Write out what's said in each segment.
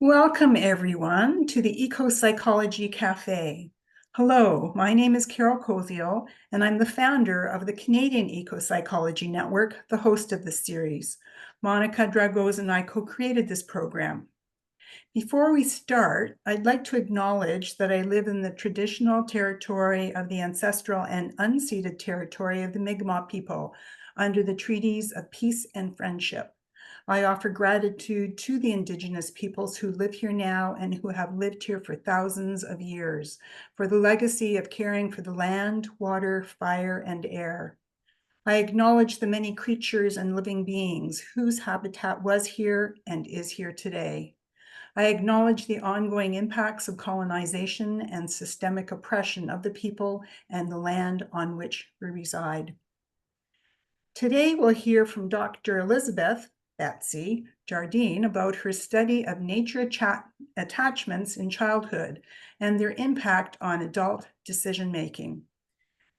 Welcome, everyone, to the Ecopsychology Café. Hello, my name is Carol Koziel, and I'm the founder of the Canadian Ecopsychology Network, the host of this series. Monica Dragos and I co-created this program. Before we start, I'd like to acknowledge that I live in the traditional territory of the ancestral and unceded territory of the Mi'kmaq people under the treaties of peace and friendship. I offer gratitude to the Indigenous peoples who live here now and who have lived here for thousands of years for the legacy of caring for the land, water, fire, and air. I acknowledge the many creatures and living beings whose habitat was here and is here today. I acknowledge the ongoing impacts of colonization and systemic oppression of the people and the land on which we reside. Today, we'll hear from Dr. Elizabeth Betsy Jardine about her study of nature attachments in childhood and their impact on adult decision-making.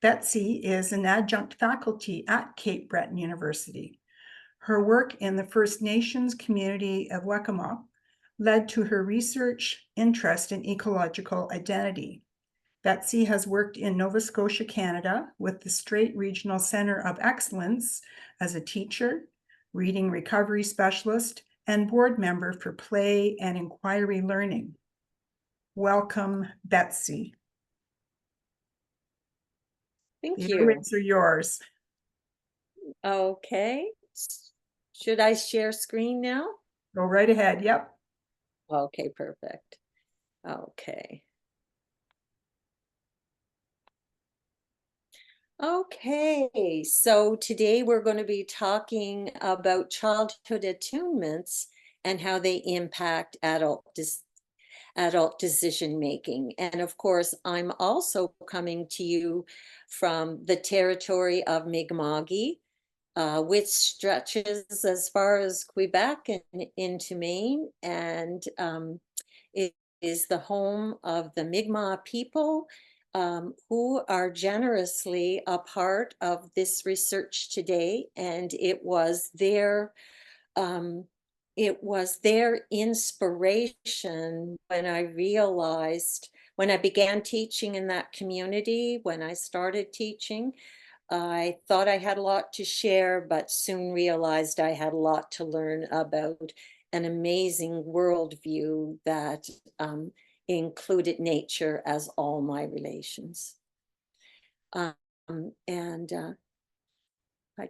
Betsy is an adjunct faculty at Cape Breton University. Her work in the First Nations community of Whycocomagh led to her research interest in ecological identity. Betsy has worked in Nova Scotia, Canada, with the Strait Regional Centre of Excellence as a teacher, reading recovery specialist, and board member for play and inquiry learning. Welcome, Betsy. Thank The you. airwaves are yours. Okay. Should I share screen now? Go right ahead. Yep. Okay, perfect. Okay. Okay, so today we're going to be talking about childhood attunements and how they impact adult decision making. And of course, I'm also coming to you from the territory of Mi'kmaq, which stretches as far as Quebec and into Maine, and it is the home of the Mi'kmaq people, who are generously a part of this research today. And um, it was their inspiration when I began teaching in that community, when I started teaching. I thought I had a lot to share, but soon realized I had a lot to learn about an amazing worldview that included nature as all my relations. And I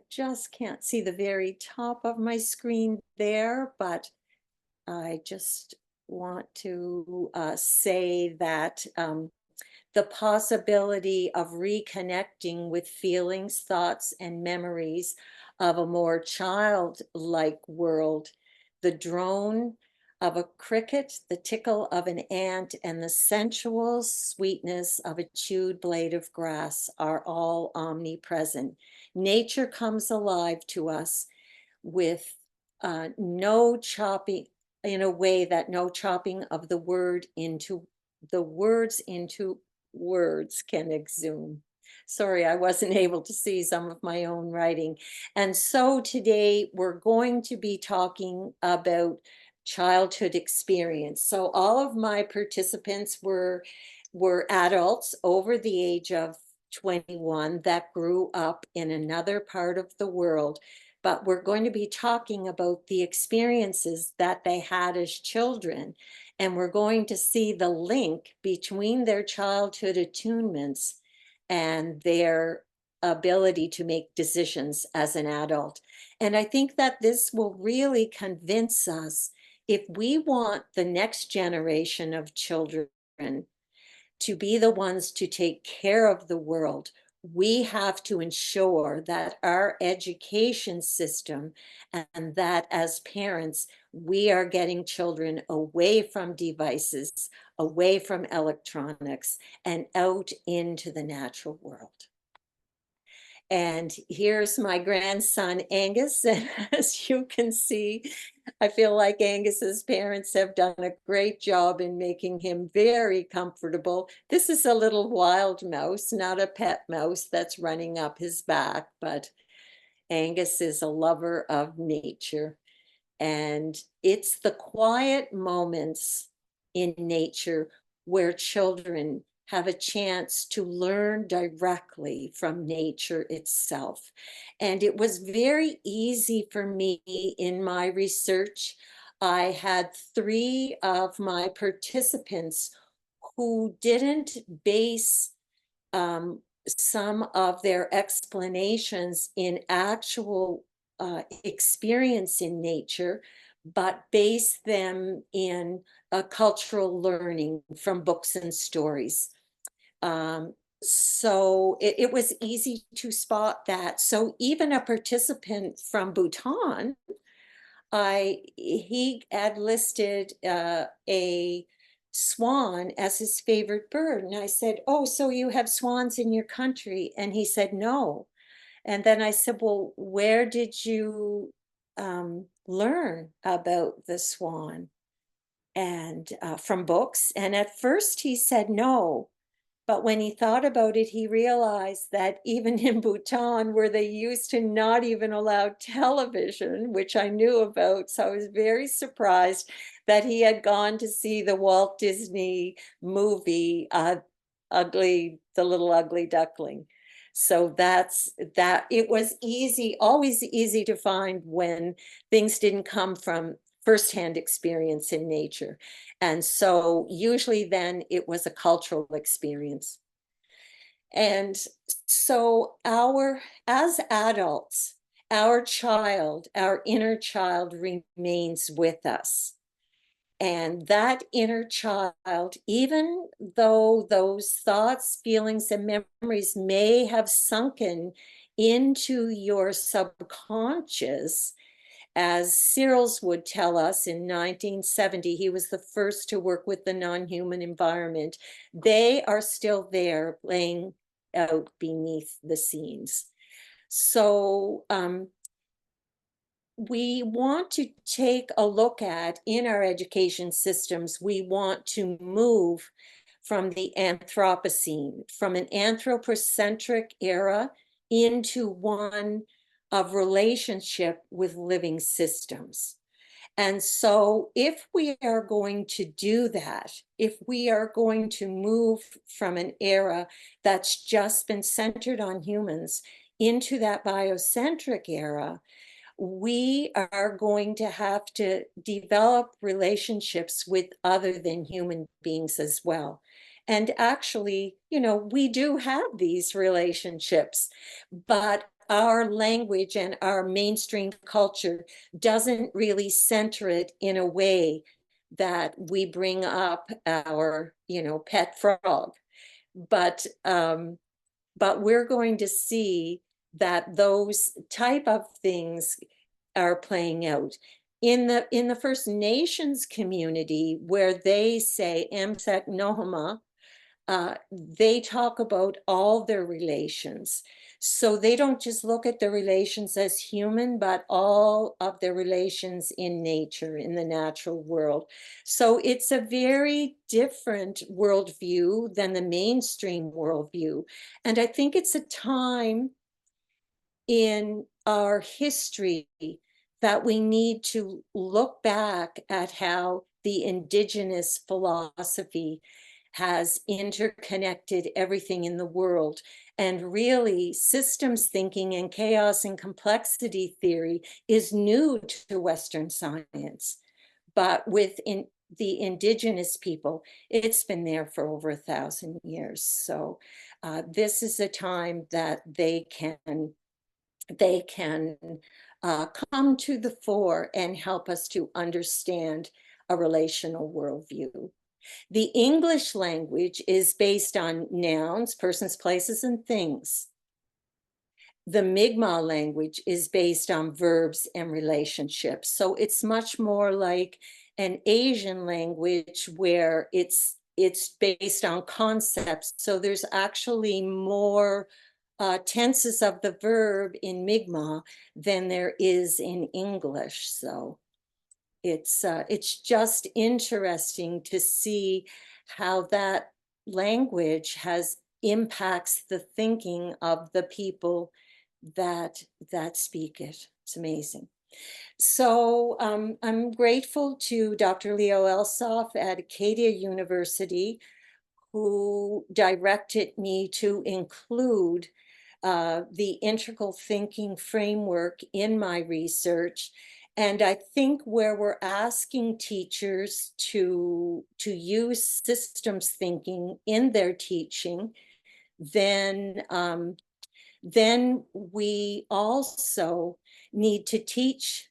just can't see the very top of my screen there, but I just want to say that the possibility of reconnecting with feelings, thoughts, and memories of a more childlike world, the drone of a cricket, the tickle of an ant, and the sensual sweetness of a chewed blade of grass are all omnipresent. Nature comes alive to us with no chopping, in a way that no chopping of the words into words can exhume. Sorry, I wasn't able to see some of my own writing. And so today we're going to be talking about childhood experience. So all of my participants were adults over the age of 21 that grew up in another part of the world, but we're going to be talking about the experiences that they had as children. And we're going to see the link between their childhood attunements and their ability to make decisions as an adult. And I think that this will really convince us, if we want the next generation of children to be the ones to take care of the world, we have to ensure that our education system and that as parents, we are getting children away from devices, away from electronics, and out into the natural world. And here's my grandson, Angus. And as you can see, I feel like Angus's parents have done a great job in making him very comfortable. This is a little wild mouse, not a pet mouse that's running up his back, but Angus is a lover of nature. And it's the quiet moments in nature where children have a chance to learn directly from nature itself. And it was very easy for me in my research. I had 3 of my participants who didn't base um, some of their explanations in actual experience in nature, but base them in cultural learning from books and stories. So it was easy to spot that. So even a participant from Bhutan, he had listed a swan as his favorite bird. And I said, "Oh, so you have swans in your country?" And he said, "No." And then I said, "Well, where did you learn about the swan?" And from books. And at first he said no. But when he thought about it, he realized that even in Bhutan, where they used to not even allow television, which I knew about, so I was very surprised that he had gone to see the Walt Disney movie, The Little Ugly Duckling. So that's that. It was easy, always easy to find when things didn't come from firsthand experience in nature. And so usually then it was a cultural experience. And so as adults, our child, our inner child remains with us. And that inner child, even though those thoughts, feelings, and memories may have sunken into your subconscious, as Searles would tell us in 1970, he was the first to work with the non-human environment. They are still there playing out beneath the scenes. So we want to take a look at, in our education systems, we want to move from the Anthropocene, from an anthropocentric era into one of relationship with living systems. And so if we are going to do that, if we are going to move from an era that's just been centered on humans into that biocentric era, we are going to have to develop relationships with other than human beings as well. And actually, we do have these relationships, but our language and our mainstream culture doesn't really center it in a way that we bring up our, pet frog. But we're going to see that those type of things are playing out in the First Nations community, where they say Amsek Nohama. They talk about all their relations. So they don't just look at the relations as human, but all of their relations in nature, in the natural world. So it's a very different worldview than the mainstream worldview. And I think it's a time in our history that we need to look back at how the indigenous philosophy has interconnected everything in the world. And really, systems thinking and chaos and complexity theory is new to Western science. But within the indigenous people, it's been there for over 1,000 years. So this is a time that they can come to the fore and help us to understand a relational worldview. The English language is based on nouns, persons, places, and things. The Mi'kmaq language is based on verbs and relationships. So it's much more like an Asian language where it's based on concepts. So there's actually more tenses of the verb in Mi'kmaq than there is in English. So it's just interesting to see how that language has impacts the thinking of the people that speak it. It's amazing. So I'm grateful to Dr. Leo Elsoff at Acadia University, who directed me to include the integral thinking framework in my research. And I think where we're asking teachers to use systems thinking in their teaching, then then we also need to teach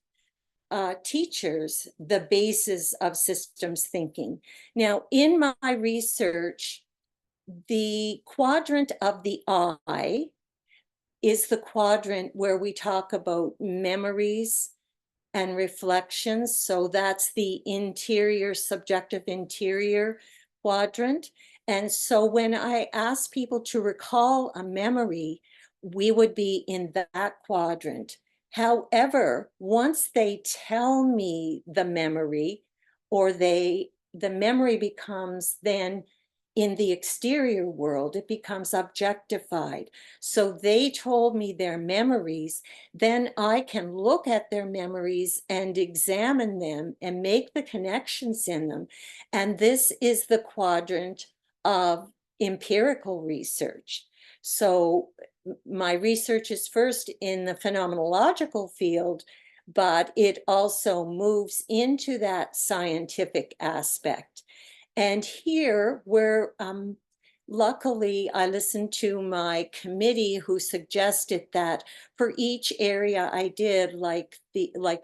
teachers the basis of systems thinking. Now, in my research, the quadrant of the eye is the quadrant where we talk about memories and reflections. So that's the interior, subjective interior quadrant. And so when I ask people to recall a memory, we would be in that quadrant. However, once they tell me the memory, or the memory becomes then in the exterior world, it becomes objectified. So they told me their memories, then I can look at their memories and examine them and make the connections in them. And this is the quadrant of empirical research. So my research is first in the phenomenological field, but it also moves into that scientific aspect. And here, where luckily I listened to my committee, who suggested that for each area I did, like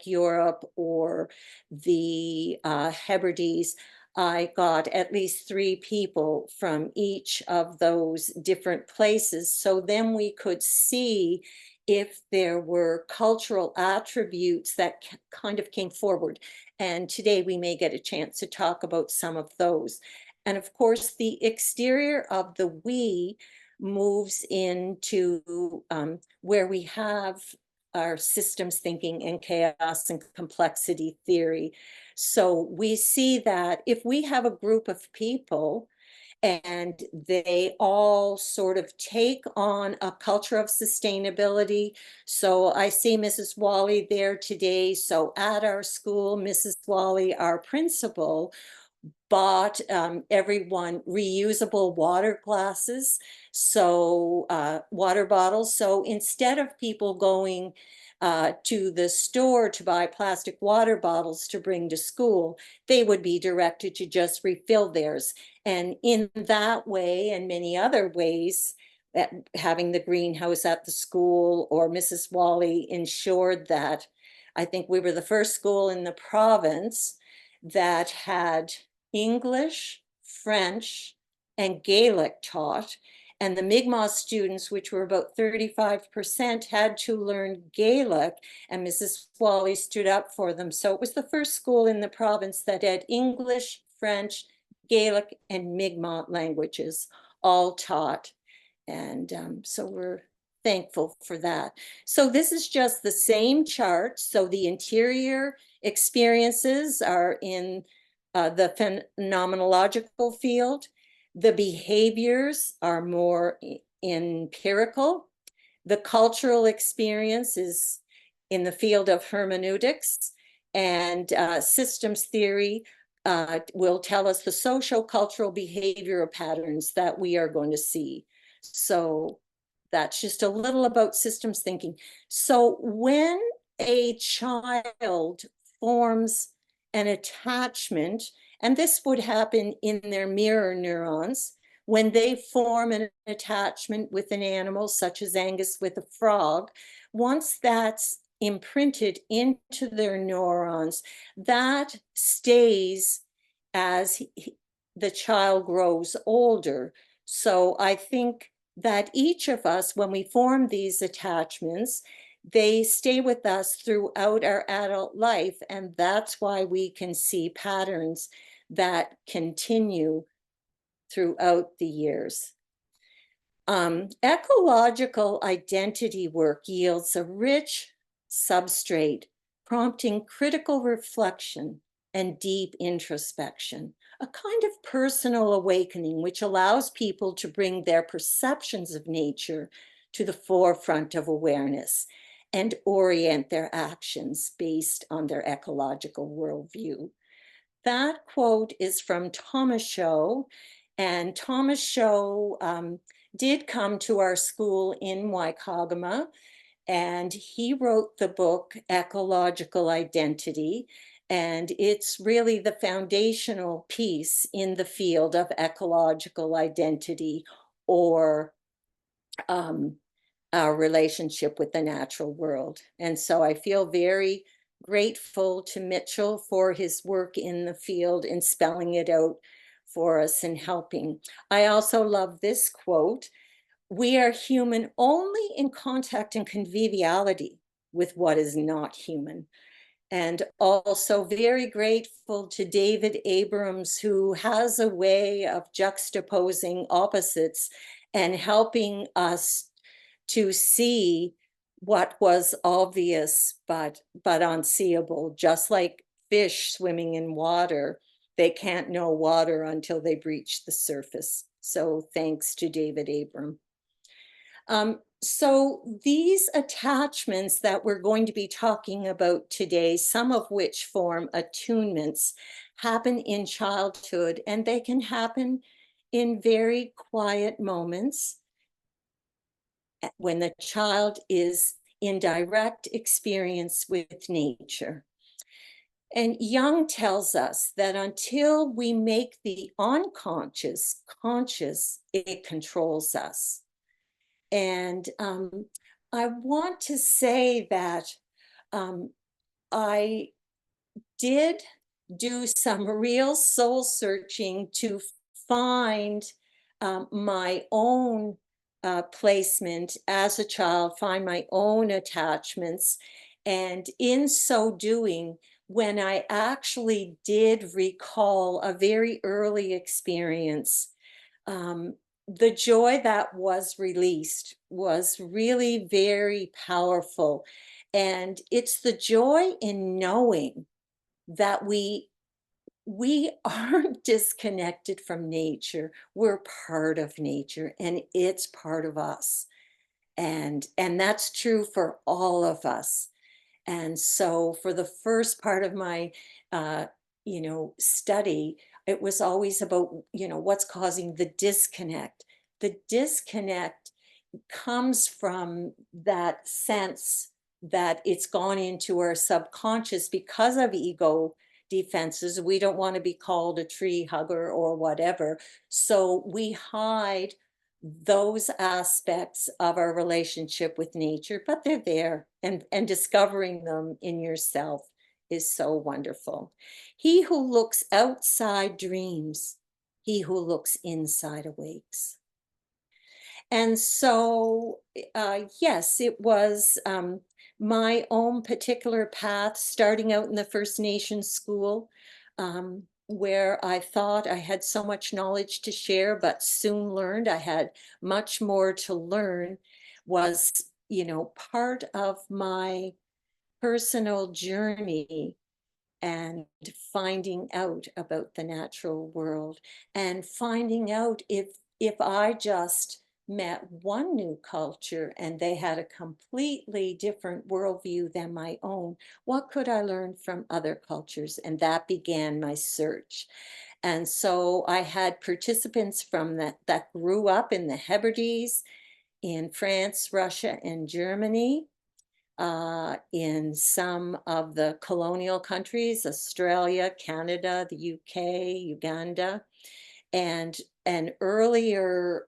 Europe or the Hebrides, I got at least 3 people from each of those different places. So then we could see if there were cultural attributes that kind of came forward. And today we may get a chance to talk about some of those. And of course, the exterior of the we moves into where we have our systems thinking and chaos and complexity theory. So we see that if we have a group of people and they all sort of take on a culture of sustainability. So I see Mrs. Wally there today. So at our school, Mrs. Wally, our principal, bought everyone reusable water glasses, so water bottles. So instead of people going to the store to buy plastic water bottles to bring to school, they would be directed to just refill theirs. And in that way, and many other ways, that having the greenhouse at the school, or Mrs. Wally ensured that, I think we were the first school in the province that had English, French, and Gaelic taught. And the Mi'kmaq students, which were about 35%, had to learn Gaelic, and Mrs. Wally stood up for them. So it was the first school in the province that had English, French, Gaelic, and Mi'kmaq languages all taught. And so we're thankful for that. So this is just the same chart. So the interior experiences are in the phenomenological field. The behaviors are more empirical. The cultural experience is in the field of hermeneutics, and systems theory will tell us the social cultural behavioral patterns that we are going to see. So that's just a little about systems thinking. So when a child forms an attachment, and this would happen in their mirror neurons, when they form an attachment with an animal, such as Angus with a frog, once that's imprinted into their neurons, that stays as the child grows older. So I think that each of us, when we form these attachments, they stay with us throughout our adult life. And that's why we can see patterns that continue throughout the years. Ecological identity work yields a rich substrate, prompting critical reflection and deep introspection, a kind of personal awakening which allows people to bring their perceptions of nature to the forefront of awareness. and orient their actions based on their ecological worldview. That quote is from Thomas Shaw, and Thomas Shaw did come to our school in Whycocomagh, and he wrote the book Ecological Identity, and it's really the foundational piece in the field of ecological identity, or our relationship with the natural world. And so I feel very grateful to Mitchell for his work in the field and spelling it out for us and helping. I also love this quote: "We are human only in contact and conviviality with what is not human." And also very grateful to David Abrams, who has a way of juxtaposing opposites and helping us to see what was obvious but unseeable. Just like fish swimming in water, they can't know water until they breach the surface. So thanks to David Abram. So these attachments that we're going to be talking about today, some of which form attunements, happen in childhood, and they can happen in very quiet moments when the child is in direct experience with nature. And Jung tells us that until we make the unconscious conscious, it controls us. And I want to say that I did do some real soul searching to find my own placement as a child, find my own attachments. And in so doing, when I actually did recall a very early experience, the joy that was released was really very powerful. And it's the joy in knowing that we aren't disconnected from nature. We're part of nature, and it's part of us. And that's true for all of us. And so for the first part of my study, it was always about, what's causing the disconnect. The disconnect comes from that sense that it's gone into our subconscious because of ego defenses. We don't want to be called a tree hugger or whatever. So we hide those aspects of our relationship with nature, but they're there, and discovering them in yourself is so wonderful. He who looks outside dreams, he who looks inside awakes. And so, yes, it was my own particular path, starting out in the First Nations school, where I thought I had so much knowledge to share, but soon learned I had much more to learn, was, part of my personal journey, and finding out about the natural world, and finding out if I just met one new culture and they had a completely different worldview than my own, what could I learn from other cultures? And that began my search. And so I had participants from that grew up in the Hebrides, in France, Russia, and Germany, in some of the colonial countries, Australia, Canada, the UK, Uganda, and an earlier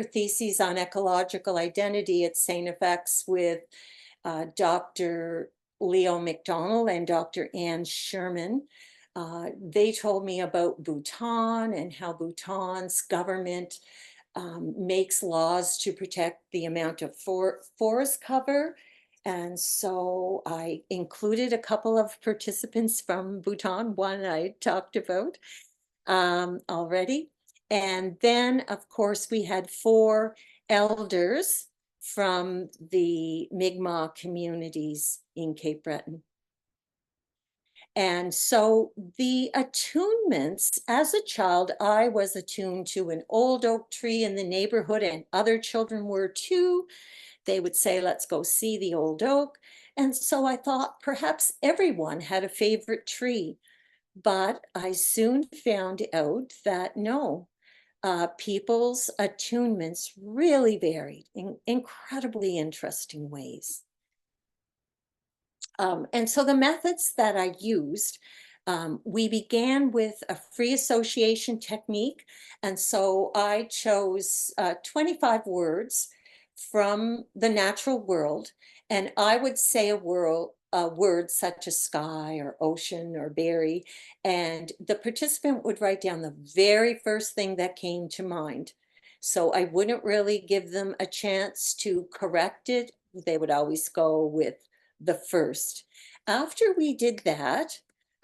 thesis on ecological identity at St. FX with Dr. Leo McDonald and Dr. Anne Sherman. They told me about Bhutan and how Bhutan's government makes laws to protect the amount of forest cover. And so I included a couple of participants from Bhutan, one I talked about already. And then, of course, we had 4 elders from the Mi'kmaq communities in Cape Breton. And so the attunements, as a child, I was attuned to an old oak tree in the neighborhood, and other children were too, They would say, let's go see the old oak. And so I thought perhaps everyone had a favorite tree, but I soon found out that no, people's attunements really varied in incredibly interesting ways. And so the methods that I used, we began with a free association technique. And so I chose 25 words from the natural world, and I would say a word such as sky or ocean or berry, and the participant would write down the very first thing that came to mind. So I wouldn't really give them a chance to correct it. They would always go with the first. After we did that,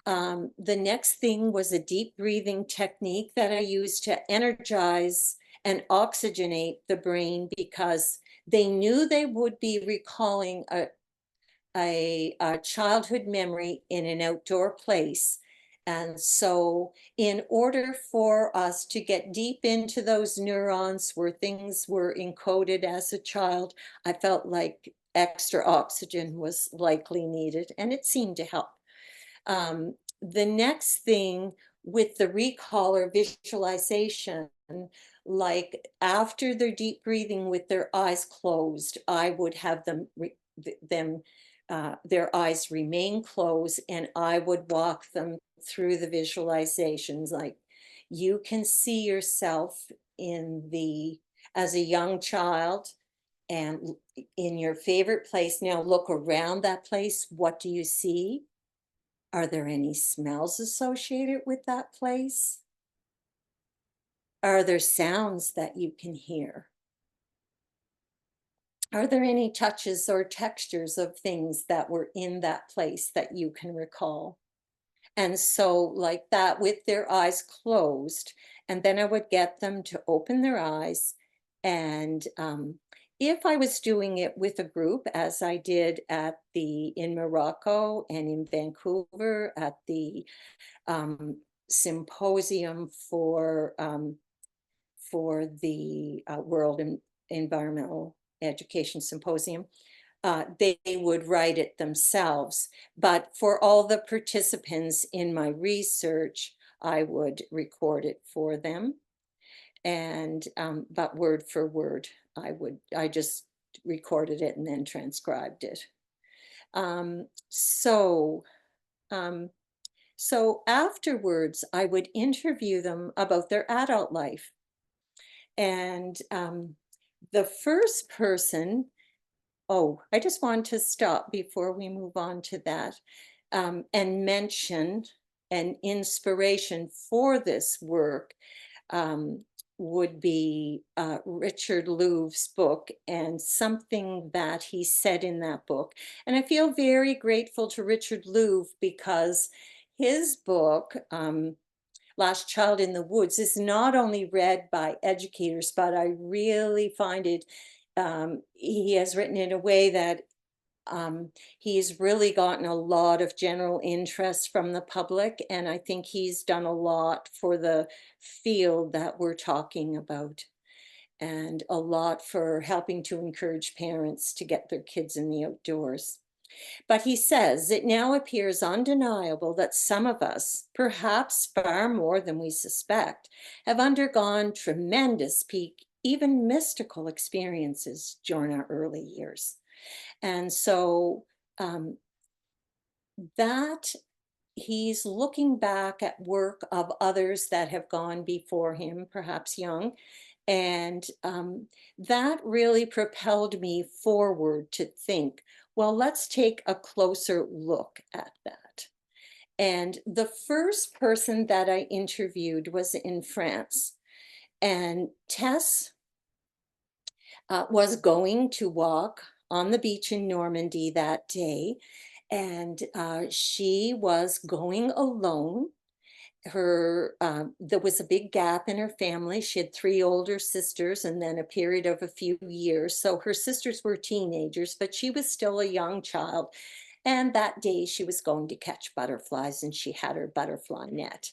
the next thing was a deep breathing technique that I used to energize and oxygenate the brain, because they knew they would be recalling a childhood memory in an outdoor place. And so, in order for us to get deep into those neurons where things were encoded as a child, I felt like extra oxygen was likely needed, and it seemed to help. The next thing with the recall or visualization, like after their deep breathing with their eyes closed, I would have their eyes remain closed, and I would walk them through the visualizations. Like, you can see yourself as a young child and in your favorite place. Now look around that place. What do you see? Are there any smells associated with that place? Are there sounds that you can hear? Are there any touches or textures of things that were in that place that you can recall? And so, like that, with their eyes closed, and then I would get them to open their eyes. And if I was doing it with a group, as I did in Morocco and in Vancouver at the symposium for the World Environmental Education Symposium, they would write it themselves. But for all the participants in my research, I would record it for them. And but word for word, I just recorded it and then transcribed it. Um, so um, so afterwards, I would interview them about their adult life. And the first person, oh, I just want to stop before we move on to that, and mention an inspiration for this work um, would be Richard Louve's book, and something that he said in that book. And I feel very grateful to Richard Louve, because his book, Last Child in the Woods, is not only read by educators, but I really find it, he has written in a way that he's really gotten a lot of general interest from the public, and I think he's done a lot for the field that we're talking about, and a lot for helping to encourage parents to get their kids in the outdoors. But he says, it now appears undeniable that some of us, perhaps far more than we suspect, have undergone tremendous peak, even mystical experiences during our early years. And so um, that he's looking back at work of others that have gone before him, perhaps young, and that really propelled me forward to think, well, let's take a closer look at that. And the first person that I interviewed was in France, and Tess was going to walk on the beach in Normandy that day, and she was going alone. There was a big gap in her family. She had three older sisters and then a period of a few years. So her sisters were teenagers, but she was still a young child. And that day she was going to catch butterflies, and she had her butterfly net.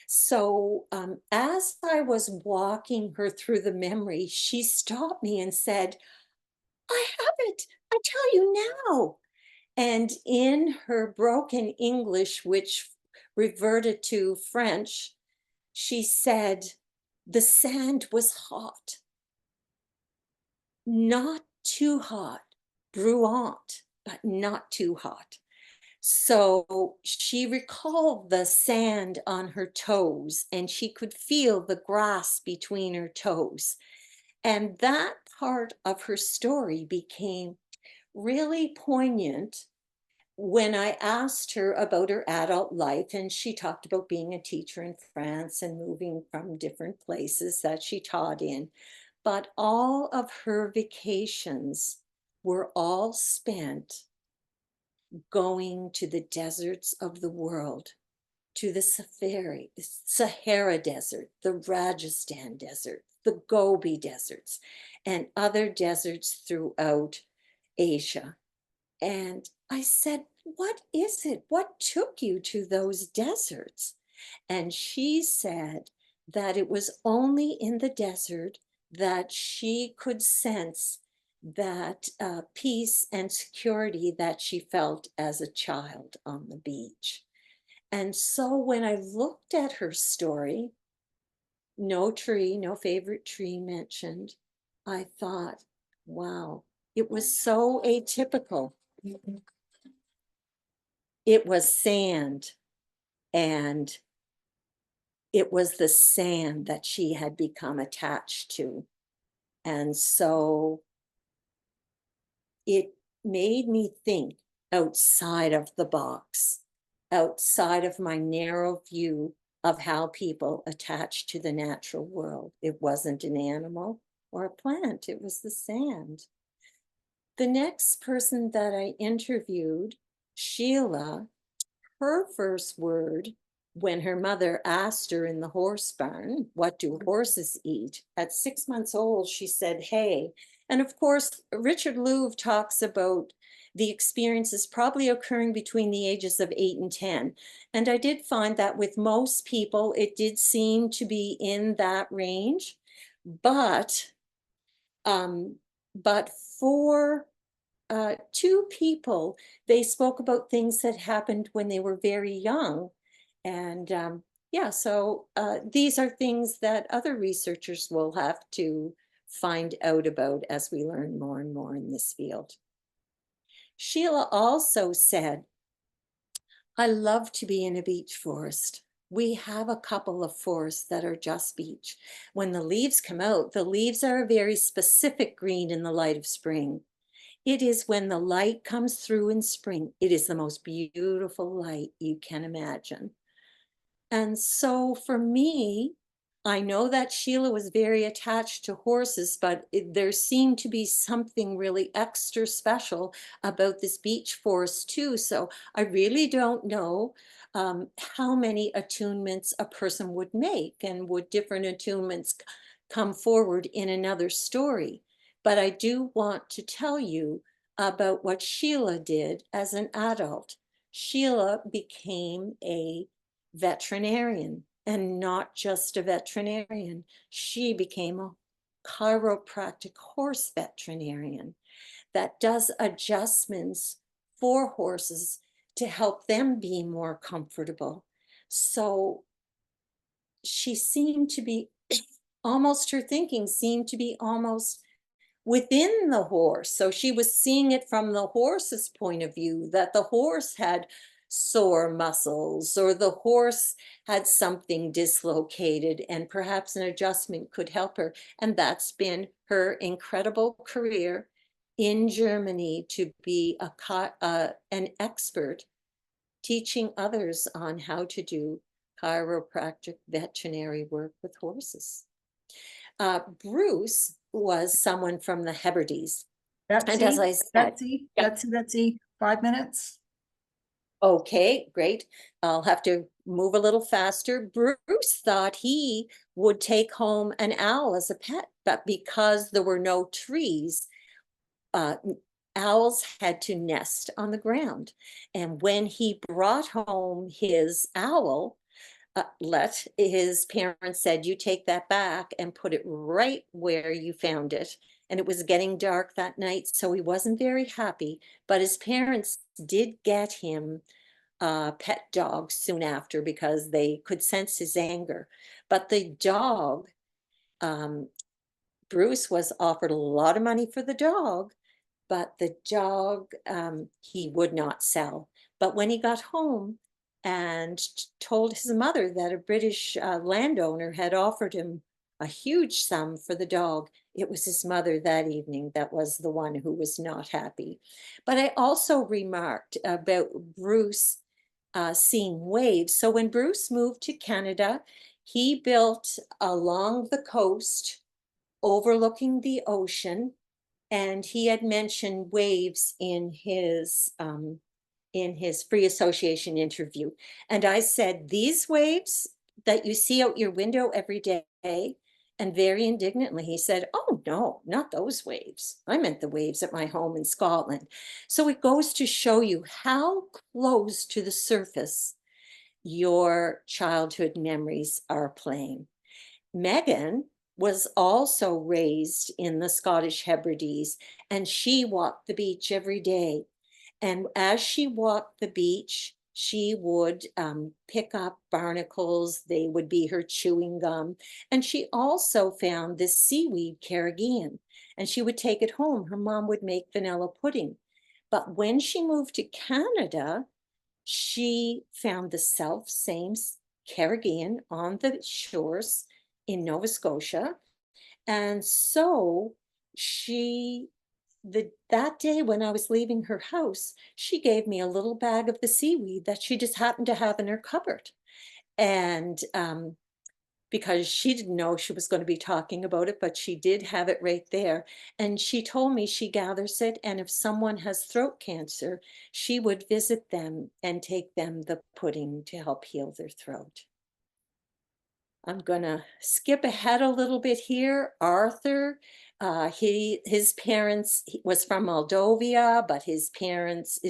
So as I was walking her through the memory, she stopped me and said, I have it. I tell you now. And in her broken English, which reverted to French, she said, the sand was hot, not too hot, bruant, but not too hot. So she recalled the sand on her toes and she could feel the grass between her toes. And that part of her story became really poignant when I asked her about her adult life. And she talked about being a teacher in France and moving from different places that she taught in. But all of her vacations were all spent going to the deserts of the world, to the Sahara Desert, the Rajasthan Desert, the Gobi Deserts, and other deserts throughout Asia. And I said, what is it? What took you to those deserts? And she said that it was only in the desert that she could sense that peace and security that she felt as a child on the beach. And so when I looked at her story, no tree, no favorite tree mentioned, I thought, wow, it was so atypical. It was sand, and it was the sand that she had become attached to. And so it made me think outside of the box, outside of my narrow view of how people attach to the natural world. It wasn't an animal or a plant, it was the sand. The next person that I interviewed, Sheila, her first word when her mother asked her in the horse barn, what do horses eat? At 6 months old, she said, hay. And of course, Richard Louv talks about the experiences probably occurring between the ages of 8 and 10. And I did find that with most people, it did seem to be in that range. But, um, but for two people, they spoke about things that happened when they were very young. And yeah, so these are things that other researchers will have to find out about as we learn more and more in this field. Sheila also said, I love to be in a beech forest. We have a couple of forests that are just beech. When the leaves come out, the leaves are a very specific green in the light of spring. It is when the light comes through in spring. It is the most beautiful light you can imagine. And so for me, I know that Sheila was very attached to horses, but there seemed to be something really extra special about this beech forest too. So I really don't know how many attunements a person would make, and would different attunements come forward in another story. But I do want to tell you about what Sheila did as an adult. Sheila became a veterinarian, and not just a veterinarian. She became a chiropractic horse veterinarian that does adjustments for horses to help them be more comfortable. So she seemed to be almost, her thinking seemed to be almost within the horse. So she was seeing it from the horse's point of view, that the horse had sore muscles or the horse had something dislocated, and perhaps an adjustment could help her. And that's been her incredible career in Germany, to be an expert teaching others on how to do chiropractic veterinary work with horses. Bruce was someone from the Hebrides. And as I said, yeah, Betsy, 5 minutes. okay, great. I'll have to move a little faster. Bruce thought he would take home an owl as a pet, but because there were no trees, uh, owls had to nest on the ground. And when he brought home his owl, his parents said, you take that back and put it right where you found it. and it was getting dark that night, so he wasn't very happy, but his parents did get him a pet dog soon after because they could sense his anger. But the dog, um, Bruce was offered a lot of money for the dog, but the dog, he would not sell. But when he got home and told his mother that a British landowner had offered him a huge sum for the dog, it was his mother that evening that was the one who was not happy. But I also remarked about Bruce seeing waves. So when Bruce moved to Canada, he built along the coast overlooking the ocean, and he had mentioned waves in his free association interview. And I said, these waves that you see out your window every day? And very indignantly, he said, oh, no, not those waves. I meant the waves at my home in Scotland. So it goes to show you how close to the surface your childhood memories are playing. Megan was also raised in the Scottish Hebrides, and she walked the beach every day. And as she walked the beach, she would pick up barnacles. They would be her chewing gum. And she also found this seaweed carrageen, and she would take it home. Her mom would make vanilla pudding. But when she moved to Canada, she found the self same carrageen on the shores in Nova Scotia. And so she, that day when I was leaving her house, she gave me a little bag of the seaweed that she just happened to have in her cupboard. And because she didn't know she was going to be talking about it, but she did have it right there. And she told me she gathers it, and if someone has throat cancer, she would visit them and take them the pudding to help heal their throat. I'm gonna skip ahead a little bit here. Arthur, his parents he was from Moldova, but his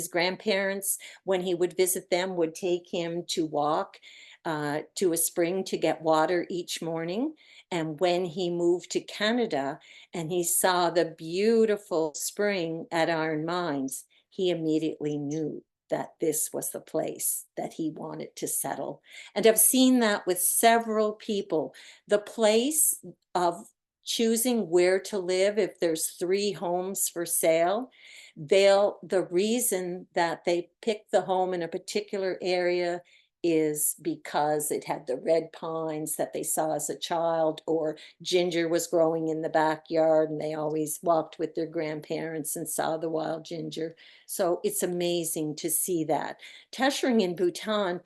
grandparents, when he would visit them, would take him to walk to a spring to get water each morning. And when he moved to Canada and he saw the beautiful spring at Iron Mines, he immediately knew that this was the place that he wanted to settle. And I've seen that with several people. The place of choosing where to live, if there's 3 homes for sale, the reason that they pick the home in a particular area is because it had the red pines that they saw as a child, or ginger was growing in the backyard and they always walked with their grandparents and saw the wild ginger. So it's amazing to see that. Teshering in Bhutan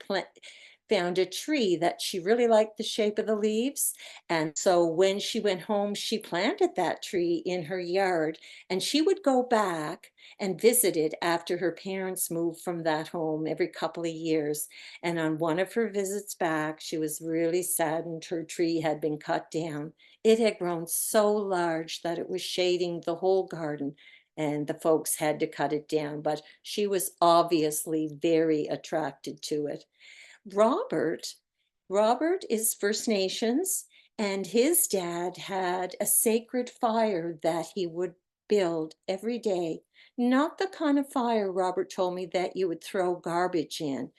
found a tree that she really liked the shape of the leaves. And so when she went home, she planted that tree in her yard, and she would go back and visit it after her parents moved from that home every couple of years. And on one of her visits back, she was really saddened her tree had been cut down. It had grown so large that it was shading the whole garden, and the folks had to cut it down, but she was obviously very attracted to it. Robert, Robert is First Nations, and his dad had a sacred fire that he would build every day. Not the kind of fire, Robert told me, that you would throw garbage in,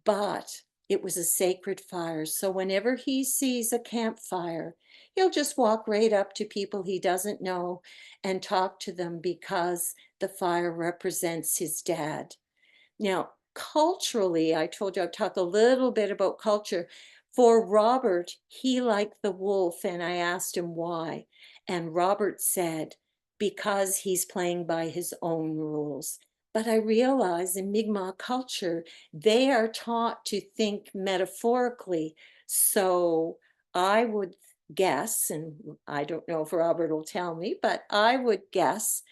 but it was a sacred fire. So whenever he sees a campfire, he'll just walk right up to people he doesn't know and talk to them because the fire represents his dad. Now, culturally, I told you I'd talk a little bit about culture. For Robert, he liked the wolf, and I asked him why. And Robert said, because he's playing by his own rules. But I realize in Mi'kmaq culture, they are taught to think metaphorically. So I would guess, and I don't know if Robert will tell me, but I would guess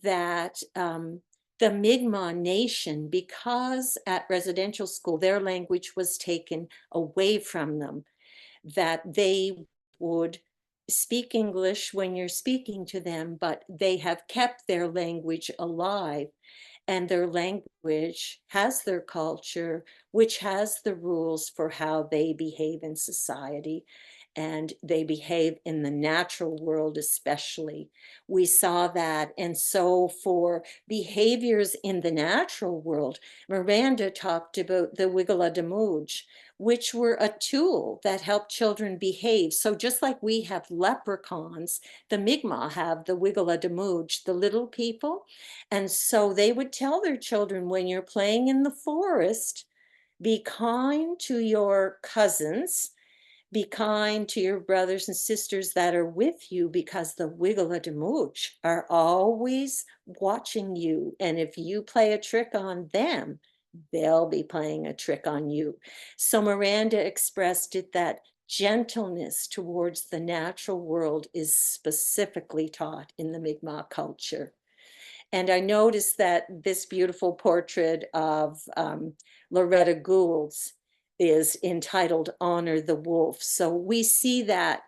that the Mi'kmaq nation, because at residential school their language was taken away from them, that they would speak English when you're speaking to them, but they have kept their language alive. And their language has their culture, which has the rules for how they behave in society. and they behave in the natural world especially. We saw that. And so for behaviors in the natural world, Miranda talked about the Wiggle-a-Damooge, which were a tool that helped children behave. So just like we have leprechauns, the Mi'kmaq have the Wiggle-a-Damooge, the little people. And so they would tell their children, when you're playing in the forest, be kind to your cousins, be kind to your brothers and sisters that are with you, because the Wiggle-a-Damooge are always watching you. And if you play a trick on them, they'll be playing a trick on you. So Miranda expressed it that gentleness towards the natural world is specifically taught in the Mi'kmaq culture. And I noticed that this beautiful portrait of Loretta Gould's is entitled Honor the Wolf. So we see that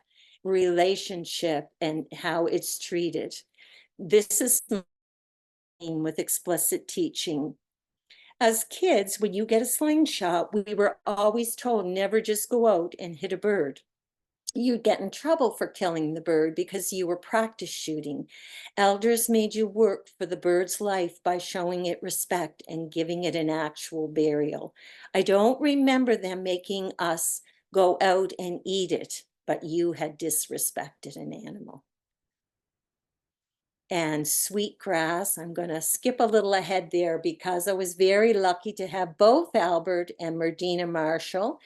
relationship and how it's treated. This is with explicit teaching. As kids, when you get a slingshot, we were always told never just go out and hit a bird. You'd get in trouble for killing the bird because you were practice shooting. Elders made you work for the bird's life by showing it respect and giving it an actual burial. I don't remember them making us go out and eat it, but you had disrespected an animal. And sweetgrass, I'm going to skip a little ahead there because I was very lucky to have both Albert and Merdina Marshall,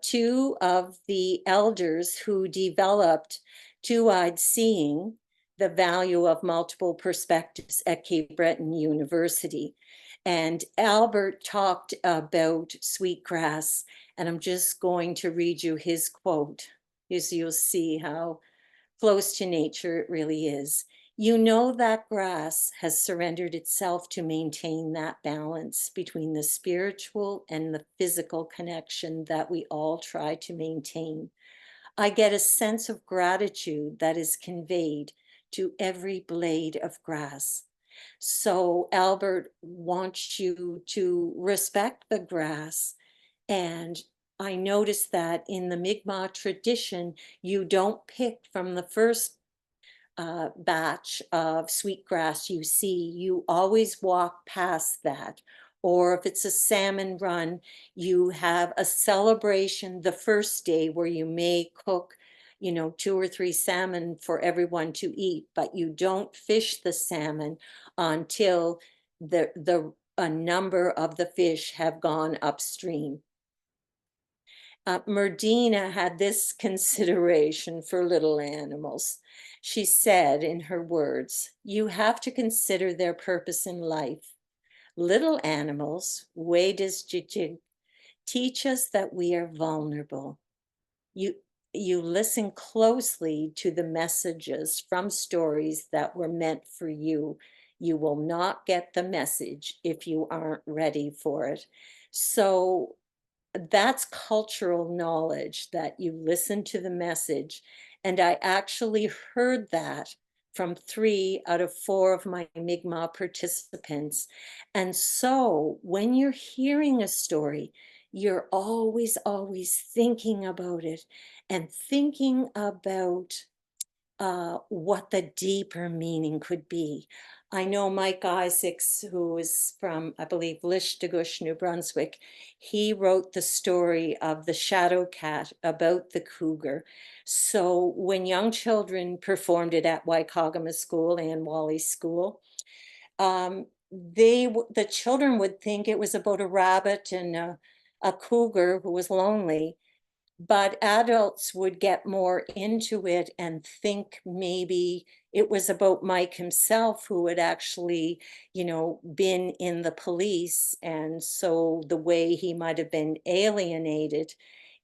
two of the elders who developed two-eyed seeing, the value of multiple perspectives at Cape Breton University. And Albert talked about sweetgrass, and I'm just going to read you his quote, as you'll see how close to nature it really is. You know that grass has surrendered itself to maintain that balance between the spiritual and the physical connection that we all try to maintain. I get a sense of gratitude that is conveyed to every blade of grass. So Albert wants you to respect the grass. And I noticed that in the Mi'kmaq tradition, you don't pick from the first batch of sweetgrass you see, you always walk past that. Or if it's a salmon run, you have a celebration the first day where you may cook, 2 or 3 salmon for everyone to eat, but you don't fish the salmon until a number of the fish have gone upstream. Merdina had this consideration for little animals. She said in her words, you have to consider their purpose in life. Little animals, Wadis teach us that we are vulnerable. You listen closely to the messages from stories that were meant for you. You will not get the message if you aren't ready for it. So that's cultural knowledge, that you listen to the message. And I actually heard that from 3 out of 4 of my Mi'kmaq participants. And so when you're hearing a story, you're always, always thinking about it and thinking about what the deeper meaning could be. I know Mike Isaacs, who is from, I believe, Lishtigush, New Brunswick, he wrote the story of the shadow cat about the cougar. So when young children performed it at Whycocomagh School and Wally School, the children would think it was about a rabbit and a cougar who was lonely, but adults would get more into it and think maybe it was about Mike himself, who had actually, been in the police. And so the way he might have been alienated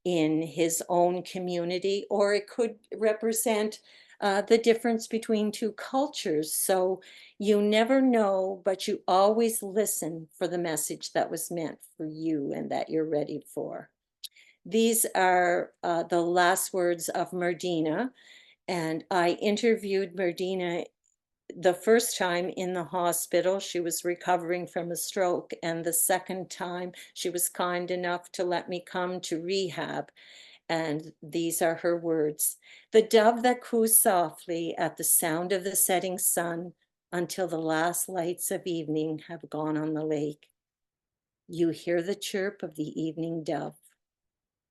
in his own community, or it could represent the difference between two cultures. So you never know, but you always listen for the message that was meant for you and that you're ready for. These are the last words of Merdina, and I interviewed Merdina the first time in the hospital. She was recovering from a stroke, and the second time she was kind enough to let me come to rehab. And these are her words: "The dove that coos softly at the sound of the setting sun until the last lights of evening have gone on the lake. You hear the chirp of the evening dove.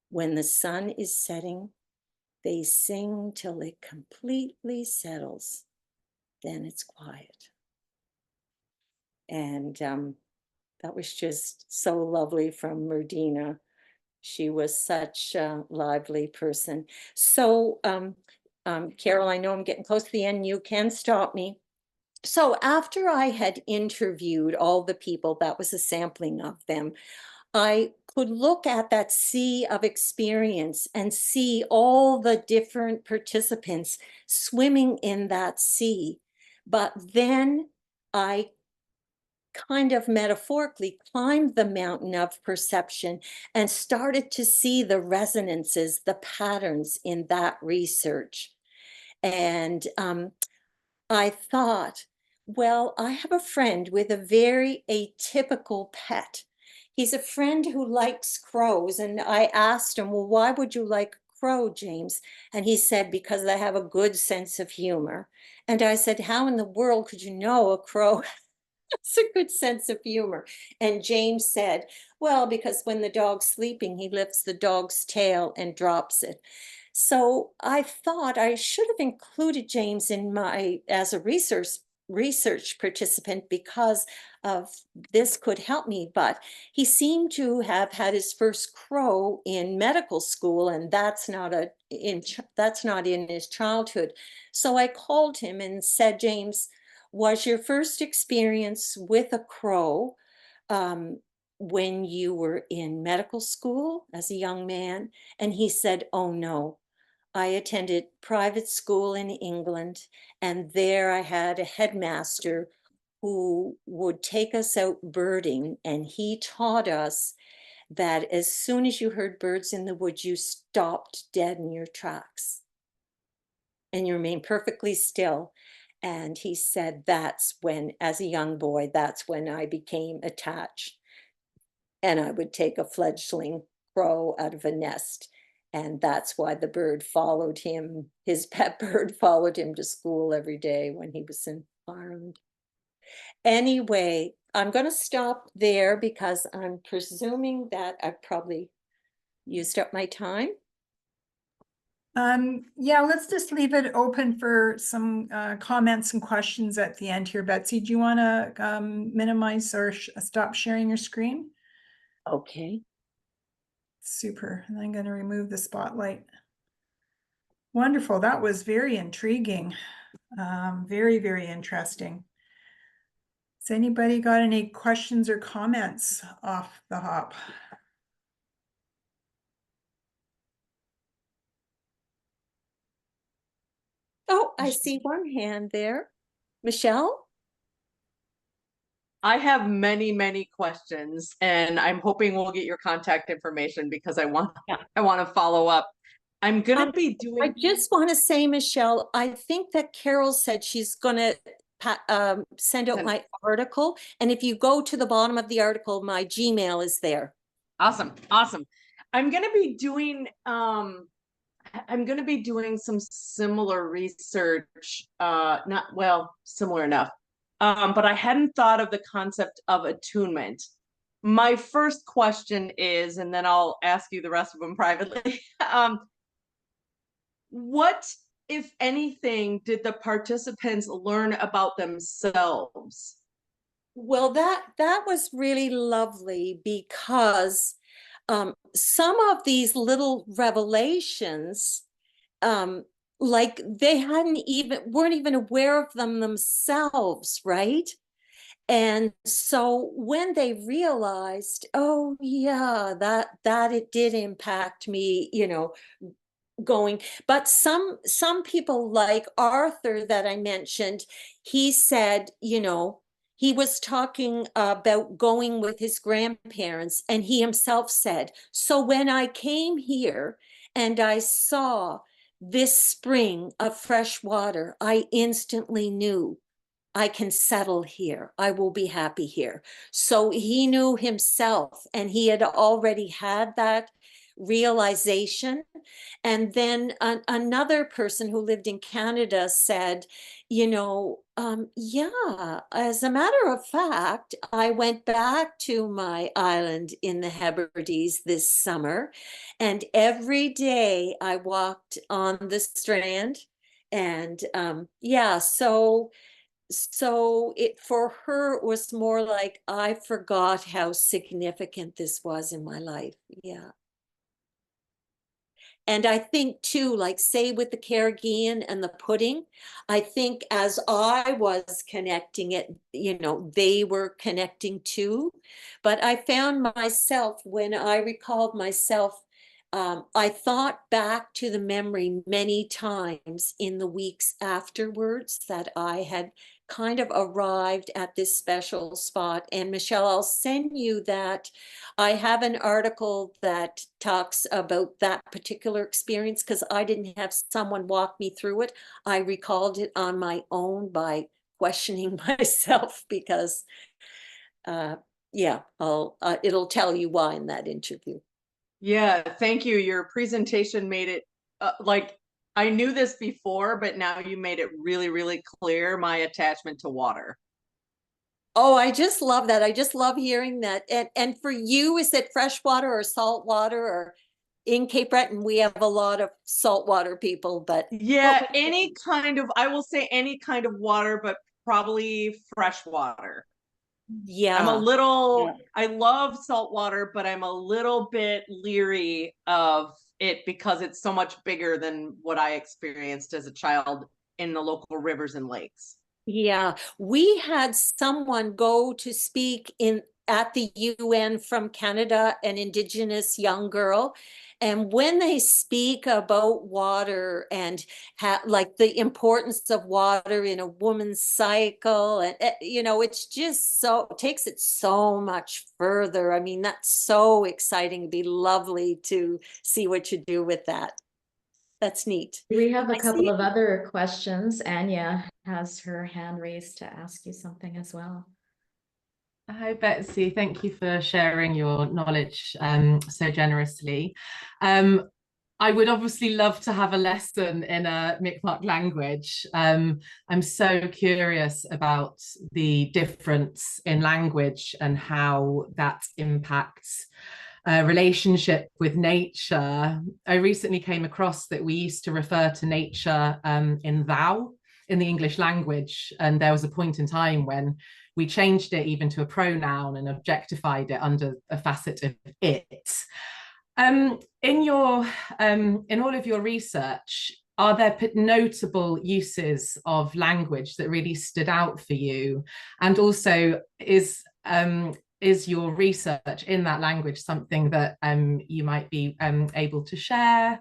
When the sun is setting, they sing till it completely settles. Then it's quiet." And that was just so lovely from Merdina. She was such a lively person. So, Carol, I know I'm getting close to the end. You can stop me. So after I had interviewed all the people, that was a sampling of them, I could look at that sea of experience and see all the different participants swimming in that sea. But then I kind of metaphorically climbed the mountain of perception and started to see the resonances, the patterns in that research. And I thought, well, I have a friend with a very atypical pet. He's a friend who likes crows. And I asked him, well, why would you like a crow, James? And he said, because I have a good sense of humor. And I said, how in the world could you know a crow has a good sense of humor? And James said, well, because when the dog's sleeping, he lifts the dog's tail and drops it. So I thought I should have included James in my as a research participant because of this could help me. But he seemed to have had his first crow in medical school, and that's not in his childhood. So I called him and said, James, was your first experience with a crow um, when you were in medical school as a young man? And he said, oh no, I attended private school in England, and there I had a headmaster who would take us out birding, and he taught us that as soon as you heard birds in the woods, you stopped dead in your tracks and you remained perfectly still. And he said, that's when, as a young boy, that's when I became attached. And I would take a fledgling crow out of a nest. And that's why the bird followed him. His pet bird followed him to school every day when he was in Ireland. Anyway, I'm going to stop there because I'm presuming that I've probably used up my time. Yeah, let's just leave it open for some comments and questions at the end here. Betsy, do you want to minimize or stop sharing your screen? Okay. Super. And I'm going to remove the spotlight. Wonderful. That was very intriguing. Very, very interesting. Has anybody got any questions or comments off the hop? Oh, I see one hand there. Michelle? I have many, many questions, and I'm hoping we'll get your contact information because I want to follow up. I'm gonna be I doing. just want to say, Michelle, I think that Carol said she's going to send out my article. And if you go to the bottom of the article, my Gmail is there. Awesome, awesome. I'm gonna be doing some similar research, not well, similar enough. But I hadn't thought of the concept of attunement. My first question is, and then I'll ask you the rest of them privately. What, if anything, did the participants learn about themselves? Well, that was really lovely because some of these little revelations, like they weren't even aware of them themselves, right? And so when they realized, oh yeah, that it did impact me, going. But some people like Arthur that I mentioned, he said, he was talking about going with his grandparents, and he himself said, so when I came here and I saw this spring of fresh water, I instantly knew I can settle here. I will be happy here. So he knew himself, and he had already had that realization. And then another person who lived in Canada said, yeah, as a matter of fact, I went back to my island in the Hebrides this summer, and every day I walked on the strand. And yeah, so it, for her, it was more like I forgot how significant this was in my life. Yeah. And I think too, like say with the Caribbean and the pudding, I think as I was connecting it, they were connecting too. But I found myself, when I recalled myself, I thought back to the memory many times in the weeks afterwards that I had kind of arrived at this special spot. And Michelle, I'll send you that. I have an article that talks about that particular experience because I didn't have someone walk me through it. I recalled it on my own by questioning myself because, yeah, it'll tell you why in that interview. Yeah, thank you. Your presentation made it like I knew this before, but now you made it really, really clear my attachment to water. Oh, I just love that. I just love hearing that. And for you, is it freshwater or salt water? Or in Cape Breton, we have a lot of saltwater people, but Yeah, any kind of, I will say any kind of water, but probably fresh water. I'm a yeah. little, I love salt water, but I'm a little bit leery of it because it's so much bigger than what I experienced as a child in the local rivers and lakes. Yeah, we had someone go to speak in at the UN from Canada, an Indigenous young girl. And when they speak about water and like the importance of water in a woman's cycle, and it's just so takes it so much further. I mean, that's so exciting. It'd be lovely to see what you do with that. That's neat. We have a I couple see. of other questions. Anya has her hand raised to ask you something as well. Hi, Betsy. Thank you for sharing your knowledge so generously. I would obviously love to have a lesson in a Mi'kmaq language. I'm so curious about the difference in language and how that impacts relationship with nature. I recently came across that we used to refer to nature in thou in the English language, and there was a point in time when we changed it even to a pronoun and objectified it under a facet of it. In all of your research, are there notable uses of language that really stood out for you? And also, is your research in that language something that you might be able to share?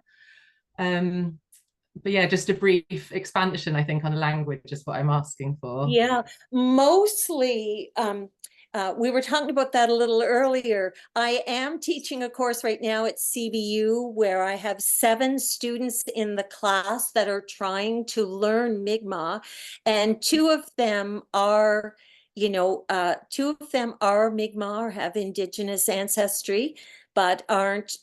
But yeah, just a brief expansion, I think, on language is what I'm asking for. Yeah, mostly, we were talking about that a little earlier. I am teaching a course right now at CBU where I have 7 students in the class that are trying to learn Mi'kmaq, and 2 of them are, 2 of them are Mi'kmaq or have Indigenous ancestry, but aren't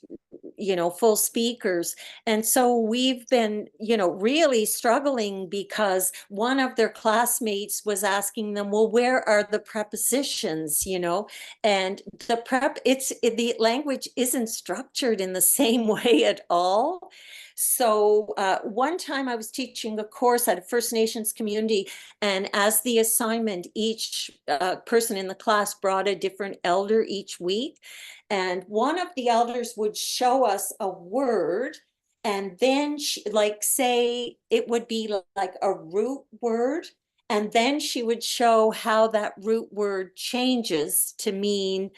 full speakers. And so we've been, really struggling because one of their classmates was asking them, well, where are the prepositions, and the language isn't structured in the same way at all. So one time I was teaching a course at a First Nations community, and as the assignment, each person in the class brought a different elder each week. And one of the elders would show us a word, and then like say it would be like a root word, and then she would show how that root word changes to mean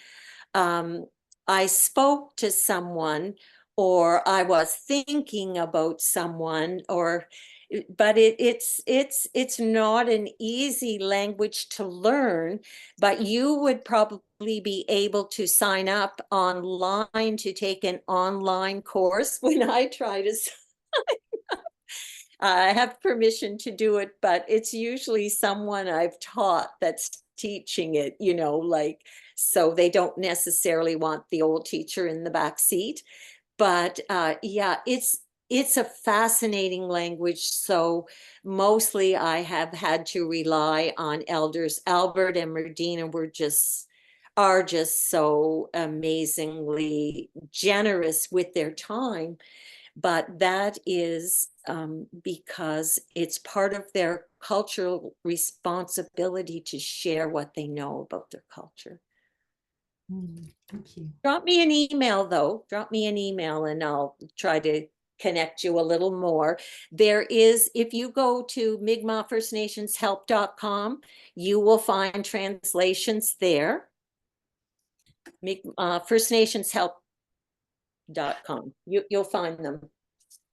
I spoke to someone, or I was thinking about someone, but it's not an easy language to learn. But you would probably be able to sign up online to take an online course when I try to I have permission to do it, but it's usually someone I've taught that's teaching it, like, so they don't necessarily want the old teacher in the back seat. But yeah, it's a fascinating language. So mostly I have had to rely on elders. Albert and Merdina are just so amazingly generous with their time. But that is because it's part of their cultural responsibility to share what they know about their culture. Thank you. Drop me an email, though. Drop me an email and I'll try to connect you a little more. There is, if you go to mi'kmaq-first-nationshelp.com, you will find translations there. firstnationshelp.com. You'll find them.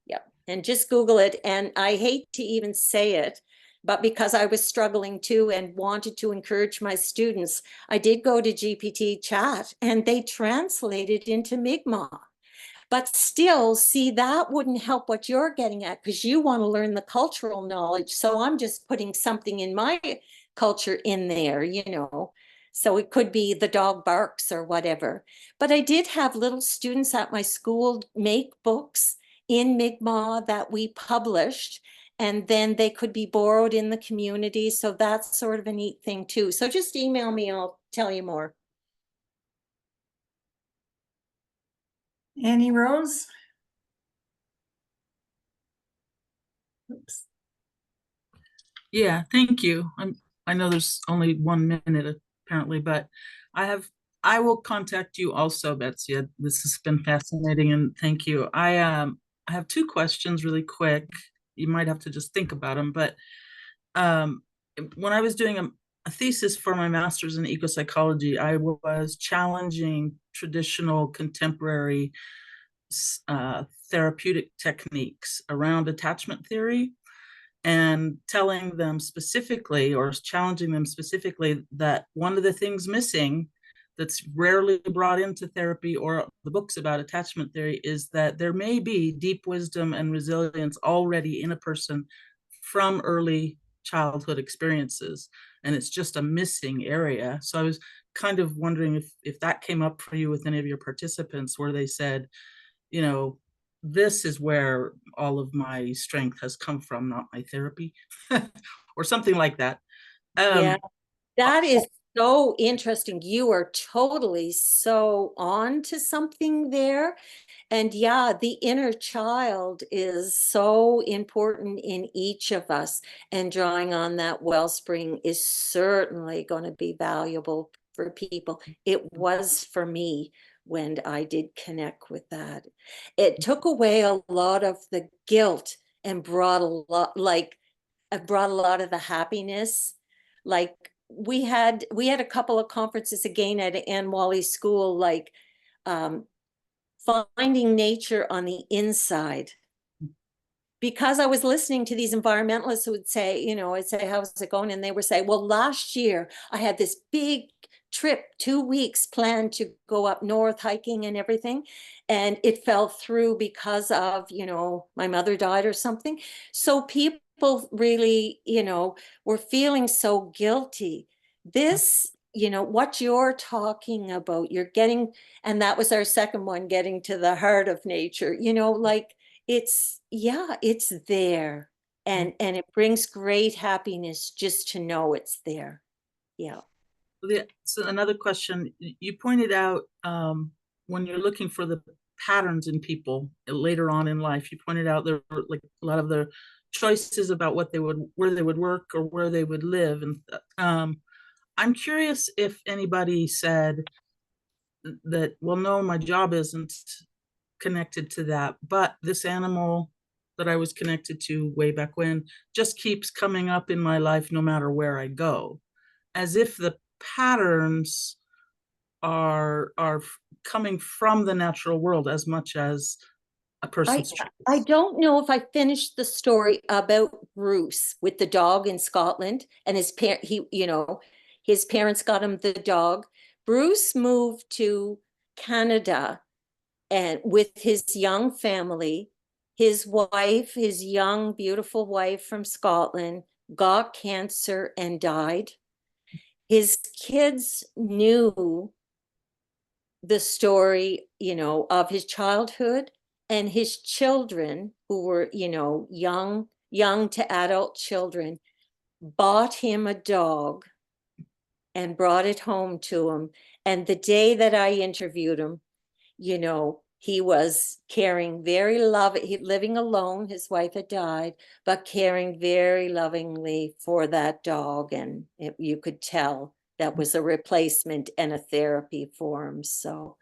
Yep. And just Google it. And I hate to even say it, but because I was struggling too and wanted to encourage my students, I did go to GPT chat and they translated into Mi'kmaq. But still, see, that wouldn't help what you're getting at because you want to learn the cultural knowledge. So I'm just putting something in my culture in there, you know. So it could be the dog barks or whatever. But I did have little students at my school make books in Mi'kmaq that we published, and then they could be borrowed in the community. So that's sort of a neat thing too. So just email me, I'll tell you more. Annie Rose? Oops. Yeah, thank you. I know there's only 1 minute apparently, but I will contact you also, Betsy. This has been fascinating and thank you. I have 2 questions really quick. You might have to just think about them, but when I was doing a thesis for my master's in ecopsychology, I was challenging traditional contemporary therapeutic techniques around attachment theory and telling them specifically or challenging them specifically that one of the things missing that's rarely brought into therapy or the books about attachment theory is that there may be deep wisdom and resilience already in a person from early childhood experiences, and it's just a missing area. So I was kind of wondering if that came up for you with any of your participants where they said, you know, this is where all of my strength has come from, not my therapy, or something like that. Yeah, that is so interesting. You are totally so on to something there. And yeah, the inner child is so important in each of us. And drawing on that wellspring is certainly going to be valuable for people. It was for me when I did connect with that. It took away a lot of the guilt and brought a lot, like, it brought a lot of the happiness. Like we had a couple of conferences again at Anne Wally's school, like finding nature on the inside. Because I was listening to these environmentalists who would say, you know, I'd say, how's it going? And they would say, well, last year I had this big trip, 2 weeks planned to go up north hiking and everything. And it fell through because of, you know, my mother died or something. So people really, you know, were feeling so guilty. This, you know, what you're talking about, you're getting, and that was our second one, getting to the heart of nature, you know, like it's, yeah, it's there. And it brings great happiness just to know it's there. Yeah. So another question, you pointed out when you're looking for the patterns in people later on in life, you pointed out there were like a lot of the choices about where they would work or where they would live. And I'm curious if anybody said that, well, no, my job isn't connected to that, but this animal that I was connected to way back when just keeps coming up in my life no matter where I go, as if the patterns are coming from the natural world as much as a person's choice. I don't know if I finished the story about Bruce with the dog in Scotland and his his parents got him the dog. Bruce moved to Canada and with his young family, his wife, his young, beautiful wife from Scotland, got cancer and died. His kids knew the story, you know, of his childhood, And his children, who were, you know, young to adult children, bought him a dog and brought it home to him. And the day that I interviewed him, you know, he was caring very living alone. His wife had died, but caring very lovingly for that dog. And you could tell that was a replacement and a therapy for him. So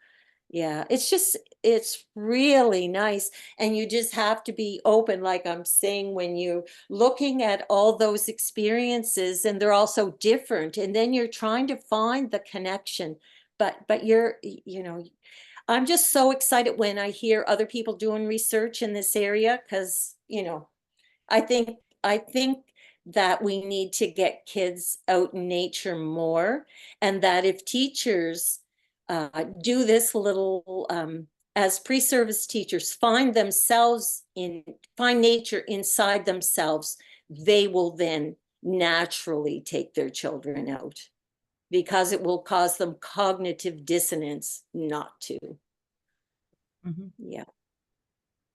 yeah, it's really nice. And you just have to be open, like I'm saying, when you're looking at all those experiences, and they're all so different. And then you're trying to find the connection. But you're, you know, I'm just so excited when I hear other people doing research in this area, because, you know, I think that we need to get kids out in nature more, and that if teachers do this little as pre-service teachers, find nature inside themselves, they will then naturally take their children out, because it will cause them cognitive dissonance not to. Mhm. Yeah.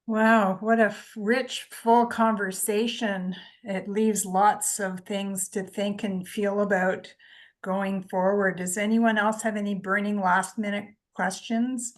Wow, what a rich, full conversation. It leaves lots of things to think and feel about going forward. Does anyone else have any burning last minute questions?